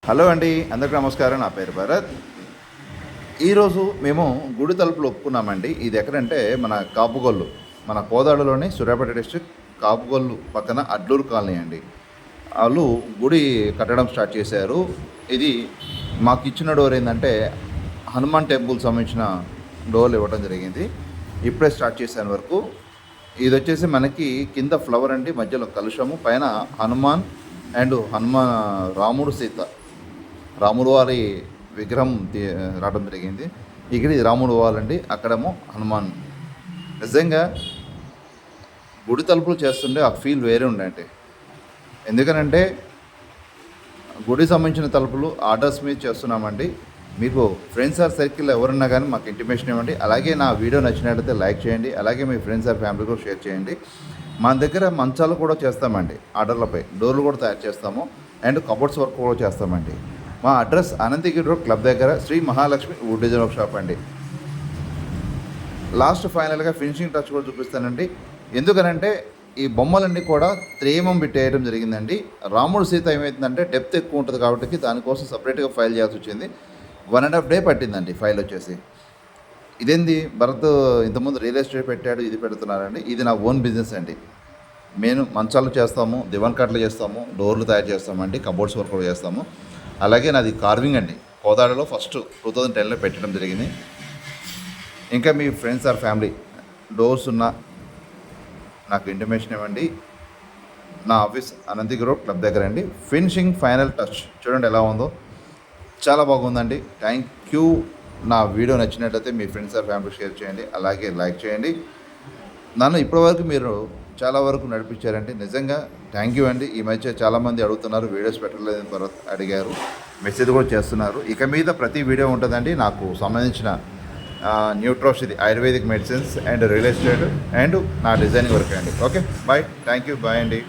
Hello అండి, అందరికీ నమస్కారం. నా పేరు భరత్. ఈరోజు మేము గుడి తలుపులు ఒప్పుకున్నామండి. ఇది ఎక్కడంటే మన కాపుగొల్లు, మన కోదాడలోని సూర్యాపేట డిస్ట్రిక్ట్ కాపుగొల్లు పక్కన అడ్లూరు కాలనీ అండి. వాళ్ళు గుడి కట్టడం స్టార్ట్ చేశారు. ఇది మాకు ఇచ్చిన డోర్ ఏంటంటే హనుమాన్ టెంపుల్ సంబంధించిన డోర్లు ఇవ్వడం జరిగింది. ఇప్పుడే స్టార్ట్ చేశాను వరకు. ఇది వచ్చేసి మనకి కింద ఫ్లవర్ అండి, మధ్యలో కలుషము, పైన హనుమాన్ అండ్ రాముడు సీత, రాముడు వారి విగ్రహం రావడం జరిగింది. ఇక్కడ ఇది రాముడు వారండి, అక్కడేమో హనుమాన్. నిజంగా గుడి తలుపులు చేస్తుంటే ఆ ఫీల్ వేరే ఉండండి. ఎందుకనంటే గుడి సంబంధించిన తలుపులు ఆర్డర్స్ మీద చేస్తున్నామండి. మీకు ఫ్రెండ్స్ ఆర్ సర్కిల్ ఎవరున్నా కానీ మాకు ఇంటిమేషన్ ఇవ్వండి. అలాగే నా వీడియో నచ్చినట్లయితే లైక్ చేయండి. అలాగే మీ ఫ్రెండ్స్ ఆర్ ఫ్యామిలీ కూడా షేర్ చేయండి. మన దగ్గర మంచాలు కూడా చేస్తామండి, ఆర్డర్లపై డోర్లు కూడా తయారు చేస్తాము అండ్ కబోర్డ్స్ వర్క్ కూడా చేస్తామండి. మా అడ్రస్ అనంతగిరి రోడ్ క్లబ్ దగ్గర Shri Mahalakshmi wood design shop అండి. లాస్ట్ ఫైనల్గా ఫినిషింగ్ టచ్ కూడా చూపిస్తానండి. ఎందుకనంటే ఈ బొమ్మలన్నీ కూడా 3mm పెట్టేయడం జరిగిందండి. రాముడు సీత ఏమవుతుందంటే డెప్త్ ఎక్కువ ఉంటుంది కాబట్టి దానికోసం సపరేట్గా ఫైల్ చేయాల్సి వచ్చింది. 1.5 డే పట్టిందండి ఫైల్ వచ్చేసి. ఇదేంది భరత్ ఇంతకుముందు రియల్ ఎస్టేట్ పెట్టాడు, ఇది పెడుతున్నారండి. ఇది నా ఓన్ బిజినెస్ అండి. మేము మంచాలు చేస్తాము, దివాన్ కట్లు చేస్తాము, డోర్లు తయారు చేస్తామండి, కబోర్డ్స్ వర్క్ కూడా చేస్తాము. అలాగే నాది కార్వింగ్ అండి. కోదాడలో ఫస్ట్ 2010లో పెట్టడం జరిగింది. ఇంకా మీ ఫ్రెండ్స్ ఆర్ ఫ్యామిలీ డోర్స్ ఉన్న నాకు ఇంటిమేషన్ ఇవ్వండి. నా ఆఫీస్ అనంతగిరి రోడ్ క్లబ్ దగ్గర అండి. ఫినిషింగ్ ఫైనల్ టచ్ చూడండి ఎలా ఉందో, చాలా బాగుందండి. Thank you. నా వీడియో నచ్చినట్లయితే మీ ఫ్రెండ్స్ ఆర్ ఫ్యామిలీ షేర్ చేయండి, అలాగే లైక్ చేయండి. నన్ను ఇప్పటివరకు మీరు చాలా వరకు నడిపించారండి, నిజంగా థ్యాంక్ యూ అండి. ఈ మధ్య చాలామంది అడుగుతున్నారు, వీడియోస్ పెట్టలేదని తర్వాత అడిగారు, మెసేజ్ కూడా చేస్తున్నారు. ఇక మీద ప్రతి వీడియో ఉంటుందండి నాకు సంబంధించిన న్యూట్రోషిది ayurvedic medicines and real estate and నా డిజైనింగ్ వర్క్ అండి. Okay bye, thank you, bye అండి.